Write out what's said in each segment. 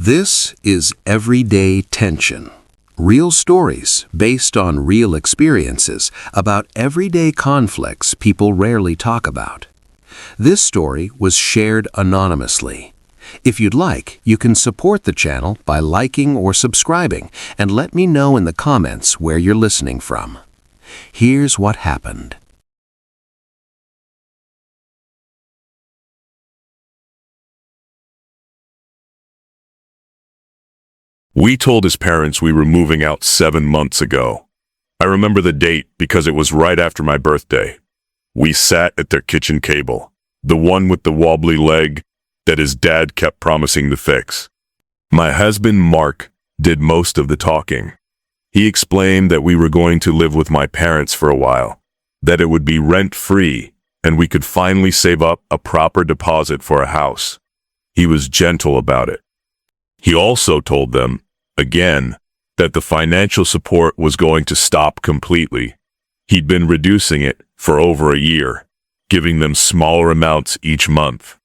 This is Everyday Tension. Real stories based on real experiences about everyday conflicts people rarely talk about. This story was shared anonymously. If you'd like, you can support the channel by liking or subscribing and let me know in the comments where you're listening from. Here's what happened. We told his parents we were moving out 7 months ago. I remember the date because it was right after my birthday. We sat at their kitchen table, the one with the wobbly leg that his dad kept promising to fix. My husband, Mark, did most of the talking. He explained that we were going to live with my parents for a while, that it would be rent-free, and we could finally save up a proper deposit for a house. He was gentle about it. He also told them, again, that the financial support was going to stop completely. He'd been reducing it for over a year, giving them smaller amounts each month.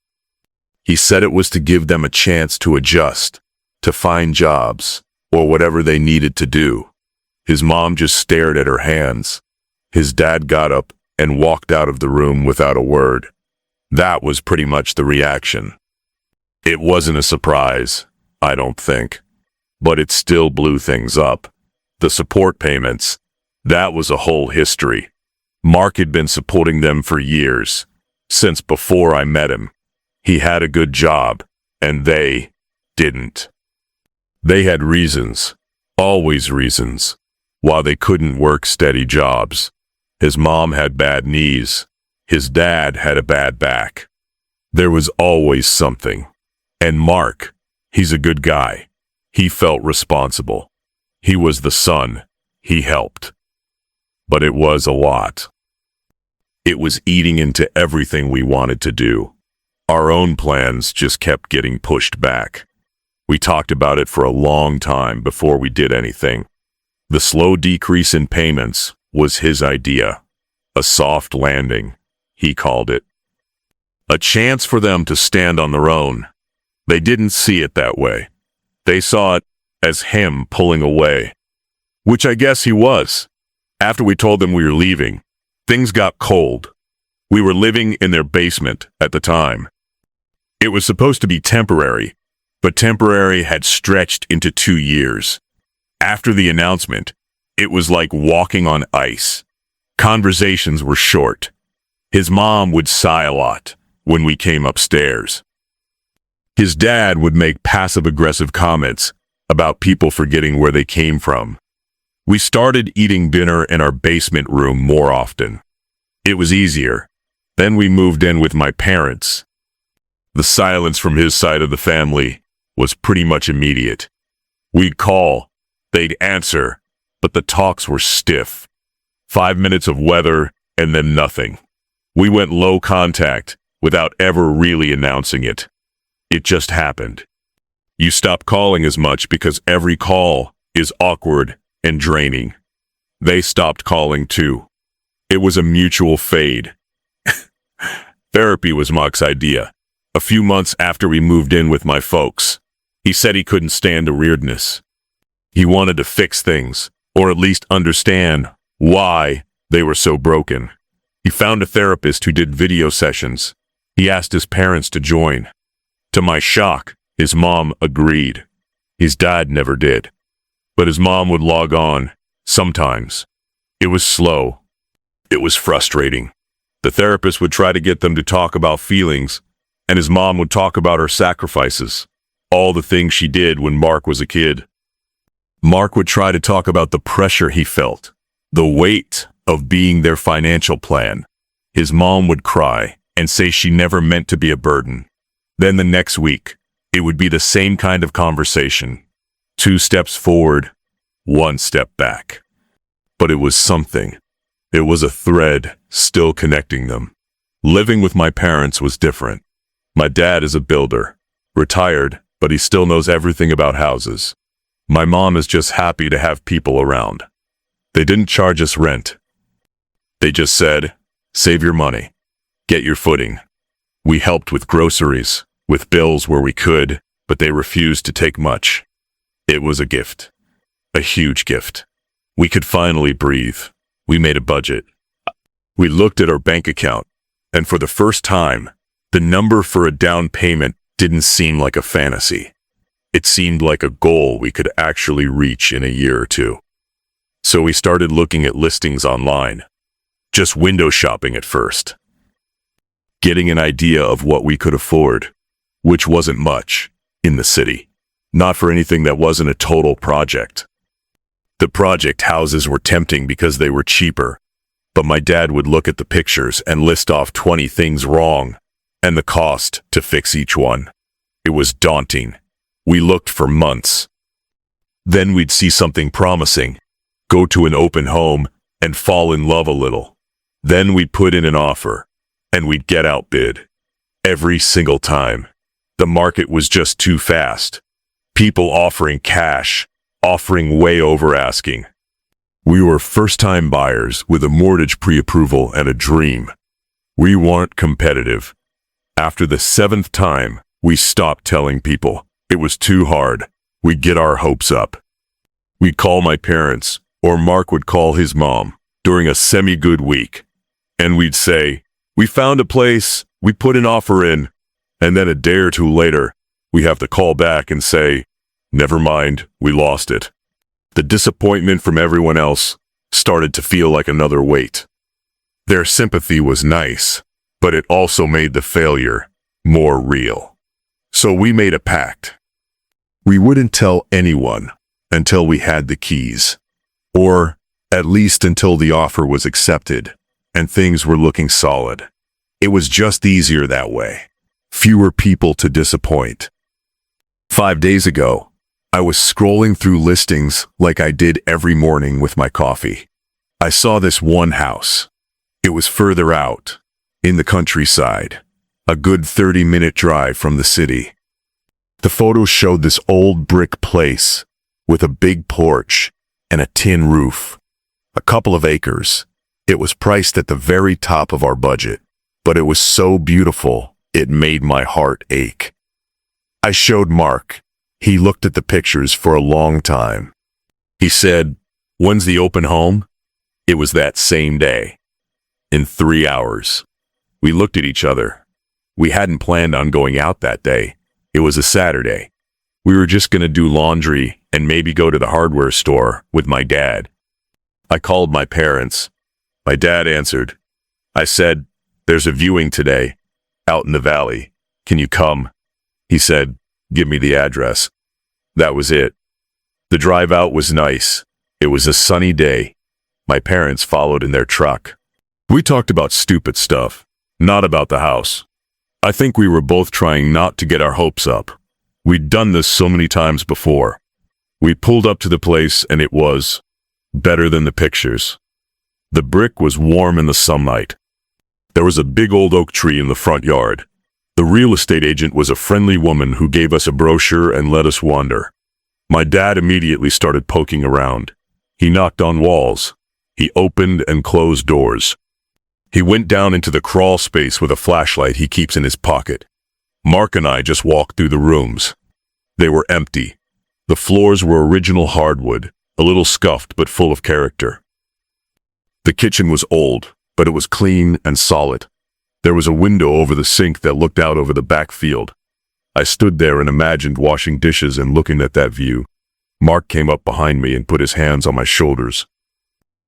He said it was to give them a chance to adjust, to find jobs, or whatever they needed to do. His mom just stared at her hands. His dad got up and walked out of the room without a word. That was pretty much the reaction. It wasn't a surprise, I don't think. But it still blew things up. The support payments, that was a whole history. Mark had been supporting them for years, since before I met him. He had a good job, and they didn't. They had reasons, always reasons, why they couldn't work steady jobs. His mom had bad knees. His dad had a bad back. There was always something. And Mark, he's a good guy. He felt responsible. He was the son. He helped. But it was a lot. It was eating into everything we wanted to do. Our own plans just kept getting pushed back. We talked about it for a long time before we did anything. The slow decrease in payments was his idea. A soft landing, he called it. A chance for them to stand on their own. They didn't see it that way. They saw it as him pulling away, which I guess he was. After we told them we were leaving, things got cold. We were living in their basement at the time. It was supposed to be temporary, but temporary had stretched into 2 years. After the announcement, it was like walking on ice. Conversations were short. His mom would sigh a lot when we came upstairs. His dad would make passive-aggressive comments about people forgetting where they came from. We started eating dinner in our basement room more often. It was easier. Then we moved in with my parents. The silence from his side of the family was pretty much immediate. We'd call, they'd answer, but the talks were stiff. 5 minutes of weather, and then nothing. We went low contact without ever really announcing it. It just happened. You stop calling as much because every call is awkward and draining. They stopped calling too. It was a mutual fade. Therapy was Mark's idea. A few months after we moved in with my folks, he said he couldn't stand the weirdness. He wanted to fix things, or at least understand why they were so broken. He found a therapist who did video sessions. He asked his parents to join. To my shock, his mom agreed. His dad never did. But his mom would log on, sometimes. It was slow. It was frustrating. The therapist would try to get them to talk about feelings, and his mom would talk about her sacrifices, all the things she did when Mark was a kid. Mark would try to talk about the pressure he felt, the weight of being their financial plan. His mom would cry and say she never meant to be a burden. Then the next week, it would be the same kind of conversation. 2 steps forward, 1 step back. But it was something. It was a thread still connecting them. Living with my parents was different. My dad is a builder, retired, but he still knows everything about houses. My mom is just happy to have people around. They didn't charge us rent. They just said, save your money, get your footing. We helped with groceries, with bills where we could, but they refused to take much. It was a gift. A huge gift. We could finally breathe. We made a budget. We looked at our bank account, and for the first time, the number for a down payment didn't seem like a fantasy. It seemed like a goal we could actually reach in a year or two. So we started looking at listings online. Just window shopping at first. Getting an idea of what we could afford, which wasn't much, in the city. Not for anything that wasn't a total project. The project houses were tempting because they were cheaper, but my dad would look at the pictures and list off 20 things wrong, and the cost to fix each one. It was daunting. We looked for months. Then we'd see something promising, go to an open home, and fall in love a little. Then we'd put in an offer, and we'd get outbid. Every single time. The market was just too fast. People offering cash, offering way over asking. We were first-time buyers with a mortgage pre-approval and a dream. We weren't competitive. After the 7th time, we stopped telling people. It was too hard. We'd get our hopes up. We'd call my parents, or Mark would call his mom, during a semi-good week. And we'd say, we found a place, we put an offer in, and then a day or two later, we have to call back and say, never mind, we lost it. The disappointment from everyone else started to feel like another weight. Their sympathy was nice, but it also made the failure more real. So we made a pact. We wouldn't tell anyone until we had the keys, or at least until the offer was accepted and things were looking solid. It was just easier that way. Fewer people to disappoint. 5 days ago, I was scrolling through listings like I did every morning with my coffee. I saw this one house. It was further out, in the countryside, a good 30-minute drive from the city. The photos showed this old brick place with a big porch and a tin roof. A couple of acres. It was priced at the very top of our budget, but it was so beautiful, it made my heart ache. I showed Mark. He looked at the pictures for a long time. He said, "When's the open home?" It was that same day. In 3 hours. We looked at each other. We hadn't planned on going out that day. It was a Saturday. We were just going to do laundry and maybe go to the hardware store with my dad. I called my parents. My dad answered. I said, "There's a viewing today, out in the valley. Can you come?" He said, "Give me the address." That was it. The drive out was nice. It was a sunny day. My parents followed in their truck. We talked about stupid stuff, not about the house. I think we were both trying not to get our hopes up. We'd done this so many times before. We pulled up to the place and it was better than the pictures. The brick was warm in the sunlight. There was a big old oak tree in the front yard. The real estate agent was a friendly woman who gave us a brochure and let us wander. My dad immediately started poking around. He knocked on walls. He opened and closed doors. He went down into the crawl space with a flashlight he keeps in his pocket. Mark and I just walked through the rooms. They were empty. The floors were original hardwood, a little scuffed but full of character. The kitchen was old, but it was clean and solid. There was a window over the sink that looked out over the back field. I stood there and imagined washing dishes and looking at that view. Mark came up behind me and put his hands on my shoulders.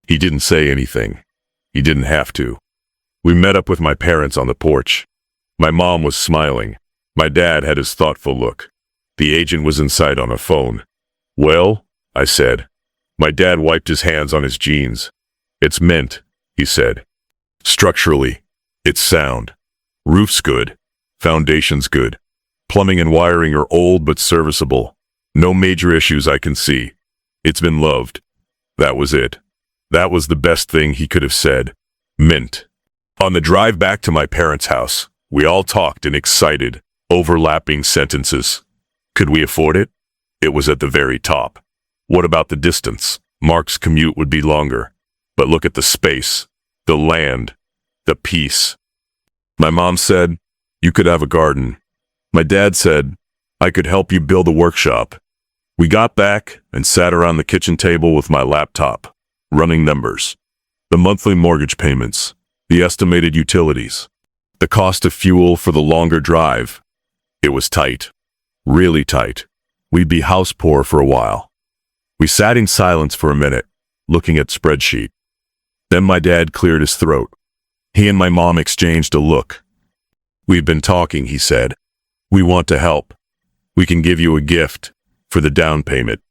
He didn't say anything. He didn't have to. We met up with my parents on the porch. My mom was smiling. My dad had his thoughtful look. The agent was inside on a phone. "Well," I said. My dad wiped his hands on his jeans. "It's mint," he said. "Structurally, it's sound. Roof's good. Foundation's good. Plumbing and wiring are old but serviceable. No major issues I can see. It's been loved." That was it. That was the best thing he could have said. Mint. On the drive back to my parents' house, we all talked in excited, overlapping sentences. Could we afford it? It was at the very top. What about the distance? Mark's commute would be longer. But look at the space, the land, the peace. My mom said, "You could have a garden." My dad said, I could help you build a workshop. We got back and sat around the kitchen table with my laptop, running numbers. The monthly mortgage payments, the estimated utilities, the cost of fuel for the longer drive. It was tight, really tight. We'd be house poor for a while. We sat in silence for a minute, looking at spreadsheet. Then my dad cleared his throat. He and my mom exchanged a look. "We've been talking," he said. "We want to help. We can give you a gift for the down payment.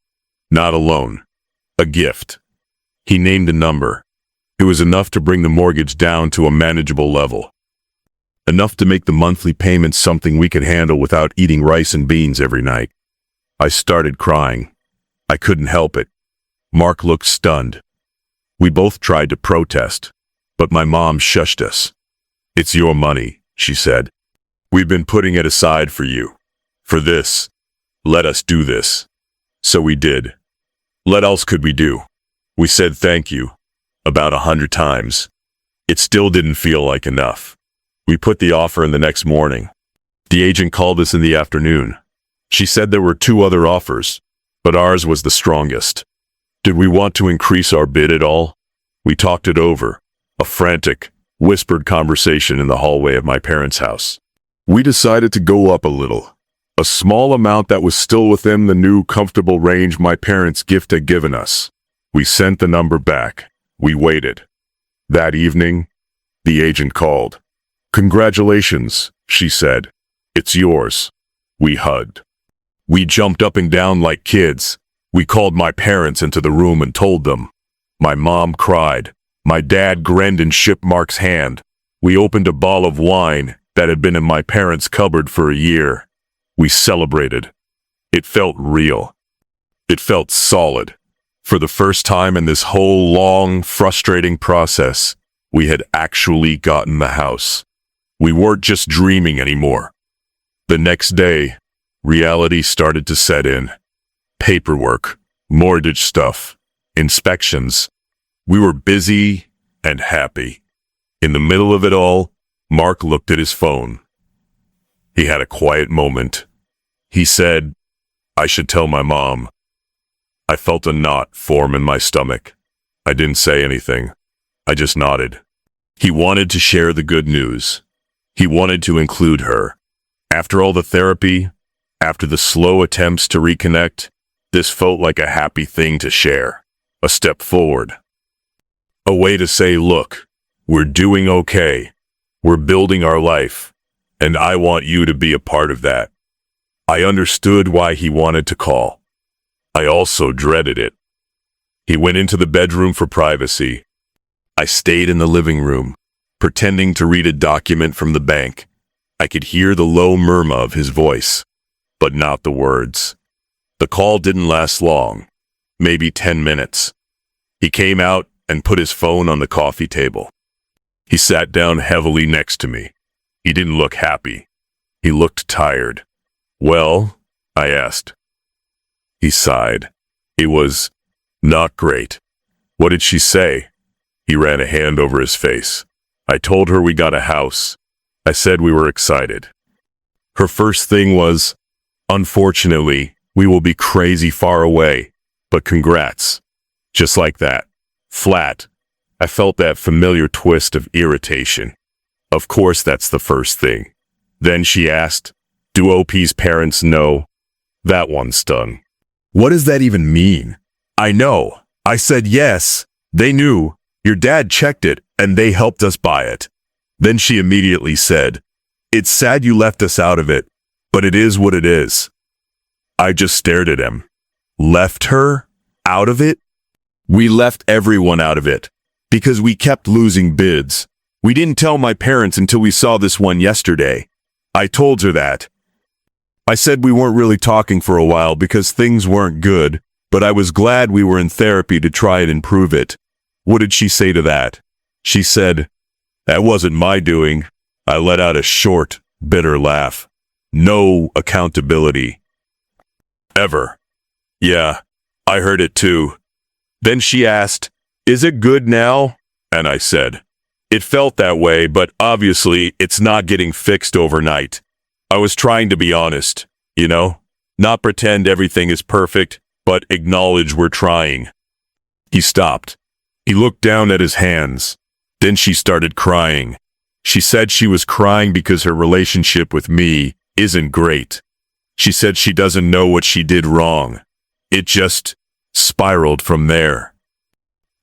Not a loan, a gift." He named a number. It was enough to bring the mortgage down to a manageable level. Enough to make the monthly payments something we could handle without eating rice and beans every night. I started crying. I couldn't help it. Mark looked stunned. We both tried to protest, but my mom shushed us. "It's your money," she said. "We've been putting it aside for you. For this. Let us do this." So we did. What else could we do? We said thank you about 100 times. It still didn't feel like enough. We put the offer in the next morning. The agent called us in the afternoon. She said there were 2 other offers, but ours was the strongest. Did we want to increase our bid at all? We talked it over, a frantic, whispered conversation in the hallway of my parents' house. We decided to go up a little, a small amount that was still within the new comfortable range my parents' gift had given us. We sent the number back. We waited. That evening, the agent called. "Congratulations," she said. "It's yours." We hugged. We jumped up and down like kids. We called my parents into the room and told them. My mom cried. My dad grinned and shook Mark's hand. We opened a bottle of wine that had been in my parents' cupboard for a year. We celebrated. It felt real. It felt solid. For the first time in this whole long, frustrating process, we had actually gotten the house. We weren't just dreaming anymore. The next day, reality started to set in. Paperwork, mortgage stuff, inspections. We were busy and happy. In the middle of it all, Mark looked at his phone. He had a quiet moment. He said, "I should tell my mom." I felt a knot form in my stomach. I didn't say anything. I just nodded. He wanted to share the good news. He wanted to include her. After all the therapy, after the slow attempts to reconnect, this felt like a happy thing to share. A step forward. A way to say, "Look, we're doing okay. We're building our life, and I want you to be a part of that." I understood why he wanted to call. I also dreaded it. He went into the bedroom for privacy. I stayed in the living room, pretending to read a document from the bank. I could hear the low murmur of his voice, but not the words. The call didn't last long, maybe 10 minutes. He came out and put his phone on the coffee table. He sat down heavily next to me. He didn't look happy. He looked tired. "Well?" I asked. He sighed. It was not great. "What did she say?" He ran a hand over his face. "I told her we got a house. I said we were excited. Her first thing was, 'Unfortunately, we will be crazy far away, but congrats.' Just like that. Flat. I felt that familiar twist of irritation. Of course that's the first thing. Then she asked, 'Do OP's parents know?' That one stung. What does that even mean? I know. I said yes. They knew. Your dad checked it, and they helped us buy it. Then she immediately said, 'It's sad you left us out of it, but it is what it is.' I just stared at him. Left her? Out of it? We left everyone out of it, because we kept losing bids. We didn't tell my parents until we saw this one yesterday. I told her that. I said we weren't really talking for a while because things weren't good, but I was glad we were in therapy to try and improve it. What did she say to that? She said, 'That wasn't my doing.' I let out a short, bitter laugh. No accountability. Ever. Yeah, I heard it too. Then she asked, 'Is it good now?' And I said, 'It felt that way, but obviously it's not getting fixed overnight.' I was trying to be honest. You know? Not pretend everything is perfect, but acknowledge we're trying. He stopped. He looked down at his hands. Then she started crying. She said she was crying because her relationship with me isn't great. She said she doesn't know what she did wrong. It just spiraled from there.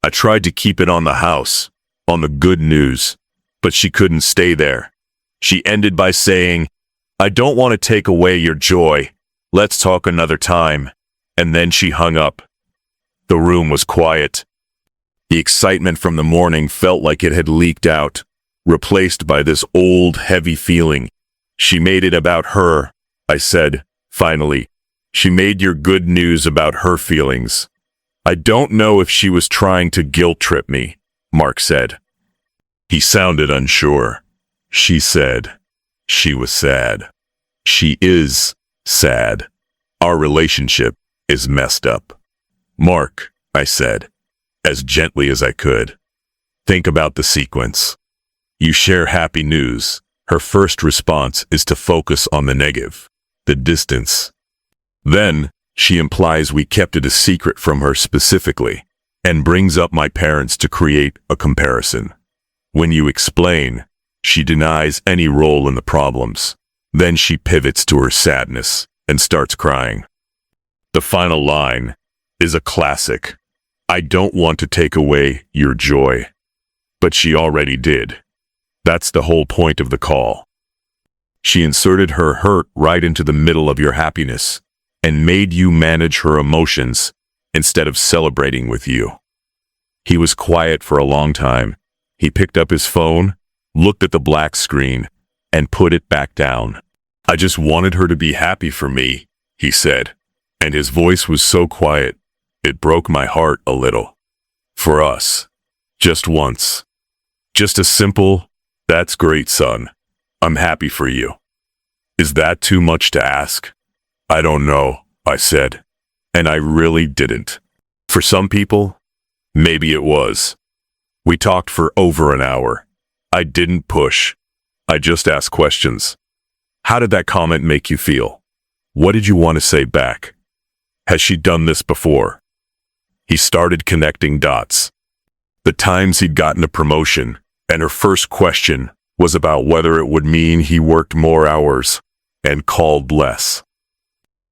I tried to keep it on the house, on the good news, but she couldn't stay there. She ended by saying, "I don't want to take away your joy. Let's talk another time." And then she hung up. The room was quiet. The excitement from the morning felt like it had leaked out, replaced by this old, heavy feeling. "She made it about her," I said, finally. "She made your good news about her feelings." "I don't know if she was trying to guilt-trip me," Mark said. He sounded unsure. She said, "She was sad. She is sad. Our relationship is messed up." "Mark," I said, as gently as I could, "think about the sequence. You share happy news. Her first response is to focus on the negative, the distance. Then she implies we kept it a secret from her specifically, and brings up my parents to create a comparison. When you explain, she denies any role in the problems. Then she pivots to her sadness and starts crying. The final line is a classic. "I don't want to take away your joy." But she already did. That's the whole point of the call. She inserted her hurt right into the middle of your happiness and made you manage her emotions instead of celebrating with you. He was quiet for a long time. He picked up his phone, looked at the black screen, and put it back down. "I just wanted her to be happy for me," he said, and his voice was so quiet, it broke my heart a little. "For us. Just once. Just a simple, 'That's great, son. I'm happy for you.' Is that too much to ask?" "I don't know," I said, and I really didn't. For some people, maybe it was. We talked for over an hour. I didn't push. I just asked questions. "How did that comment make you feel? What did you want to say back? Has she done this before?" He started connecting dots. The times he'd gotten a promotion, and her first question was about whether it would mean he worked more hours and called less.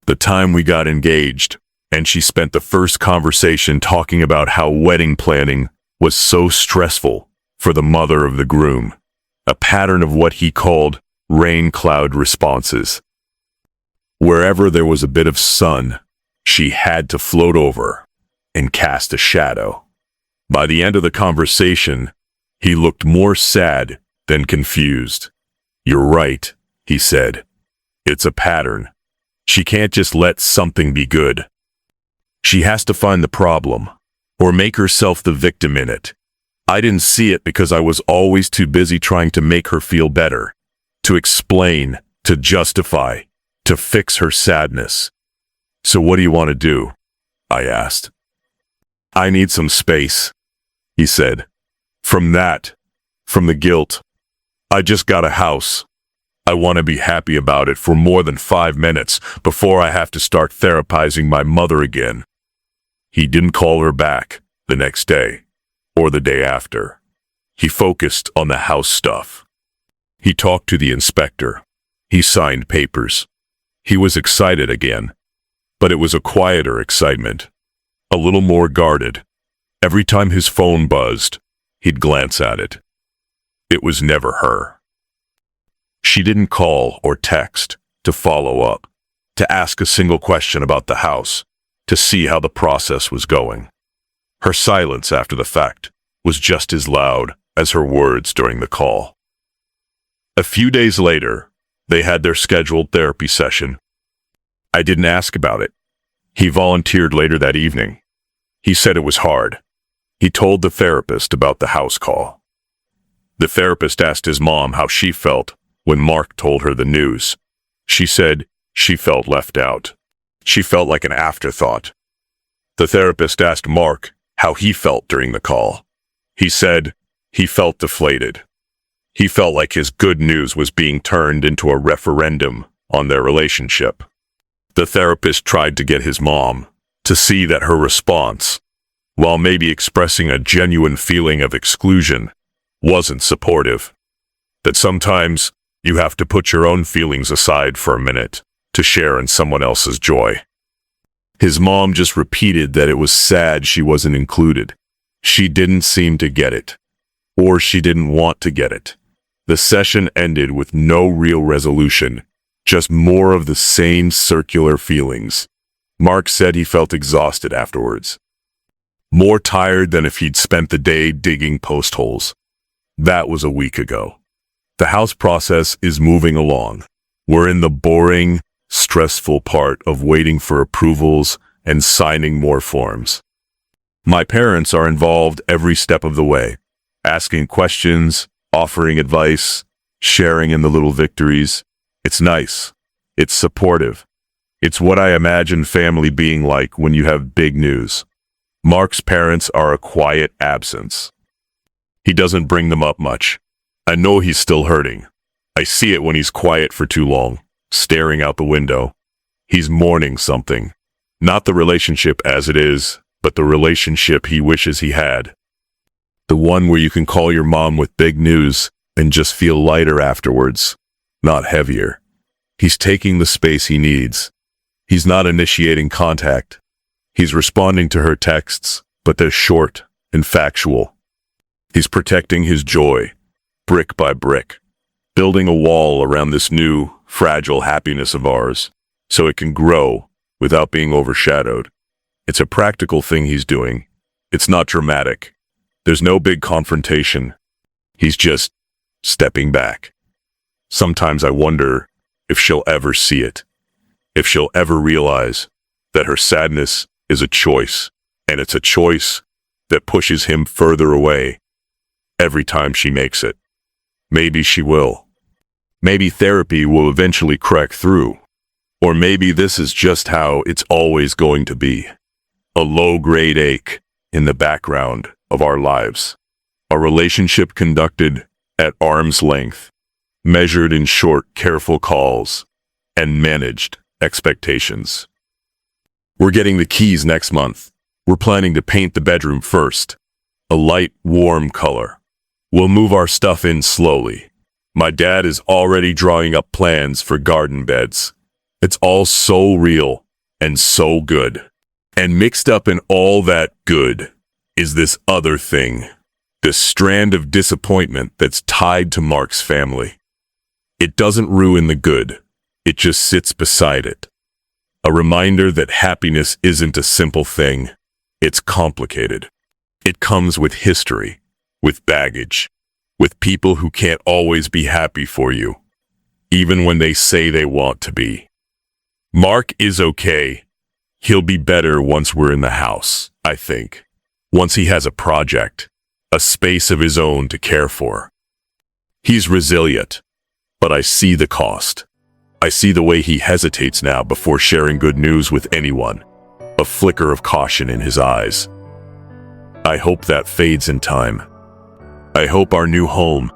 The time we got engaged, and she spent the first conversation talking about how wedding planning was so stressful for the mother of the groom, a pattern of what he called rain cloud responses. Wherever there was a bit of sun, she had to float over and cast a shadow. By the end of the conversation, he looked more sad than confused. "You're right," he said. "It's a pattern. She can't just let something be good. She has to find the problem, or make herself the victim in it. I didn't see it because I was always too busy trying to make her feel better, to explain, to justify, to fix her sadness." "So what do you want to do?" I asked. "I need some space," he said. From the guilt. I just got a house. I want to be happy about it for more than 5 minutes before I have to start therapizing my mother again." He didn't call her back the next day or the day after. He focused on the house stuff. He talked to the inspector. He signed papers. He was excited again, but it was a quieter excitement, a little more guarded. Every time his phone buzzed, he'd glance at it. It was never her. She didn't call or text to follow up, to ask a single question about the house, to see how the process was going. Her silence after the fact was just as loud as her words during the call. A few days later, they had their scheduled therapy session. I didn't ask about it. He volunteered later that evening. He said it was hard. He told the therapist about the house call. The therapist asked his mom how she felt when Mark told her the news. She said she felt left out. She felt like an afterthought. The therapist asked Mark how he felt during the call. He said he felt deflated. He felt like his good news was being turned into a referendum on their relationship. The therapist tried to get his mom to see that her response, while maybe expressing a genuine feeling of exclusion, wasn't supportive. That sometimes you have to put your own feelings aside for a minute to share in someone else's joy. His mom just repeated that it was sad she wasn't included. She didn't seem to get it, or she didn't want to get it. The session ended with no real resolution, just more of the same circular feelings. Mark said he felt exhausted afterwards. More tired than if he'd spent the day digging post holes. That was a week ago. The house process is moving along. We're in the boring, stressful part of waiting for approvals and signing more forms. My parents are involved every step of the way, asking questions, offering advice, sharing in the little victories. It's nice. It's supportive. It's what I imagine family being like when you have big news. Mark's parents are a quiet absence. He doesn't bring them up much. I know he's still hurting. I see it when he's quiet for too long, staring out the window. He's mourning something. Not the relationship as it is, but the relationship he wishes he had. The one where you can call your mom with big news and just feel lighter afterwards, not heavier. He's taking the space he needs. He's not initiating contact. He's responding to her texts, but they're short and factual. He's protecting his joy, brick by brick, building a wall around this new, fragile happiness of ours, so it can grow without being overshadowed. It's a practical thing he's doing. It's not dramatic. There's no big confrontation. He's just stepping back. Sometimes I wonder if she'll ever see it, if she'll ever realize that her sadness is a choice, and it's a choice that pushes him further away every time she makes it. Maybe she will. Maybe therapy will eventually crack through. Or maybe this is just how it's always going to be. A low-grade ache in the background of our lives. A relationship conducted at arm's length, measured in short, careful calls, and managed expectations. We're getting the keys next month. We're planning to paint the bedroom first. A light, warm color. We'll move our stuff in slowly. My dad is already drawing up plans for garden beds. It's all so real and so good. And mixed up in all that good is this other thing. This strand of disappointment that's tied to Mark's family. It doesn't ruin the good. It just sits beside it. A reminder that happiness isn't a simple thing. It's complicated. It comes with history, with baggage, with people who can't always be happy for you, even when they say they want to be. Mark is okay. He'll be better once we're in the house, I think. Once he has a project, a space of his own to care for. He's resilient, but I see the cost. I see the way he hesitates now before sharing good news with anyone, a flicker of caution in his eyes. I hope that fades in time. I hope our new home,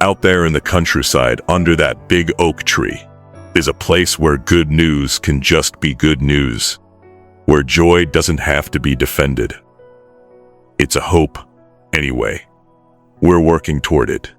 out there in the countryside under that big oak tree, is a place where good news can just be good news, where joy doesn't have to be defended. It's a hope, anyway. We're working toward it.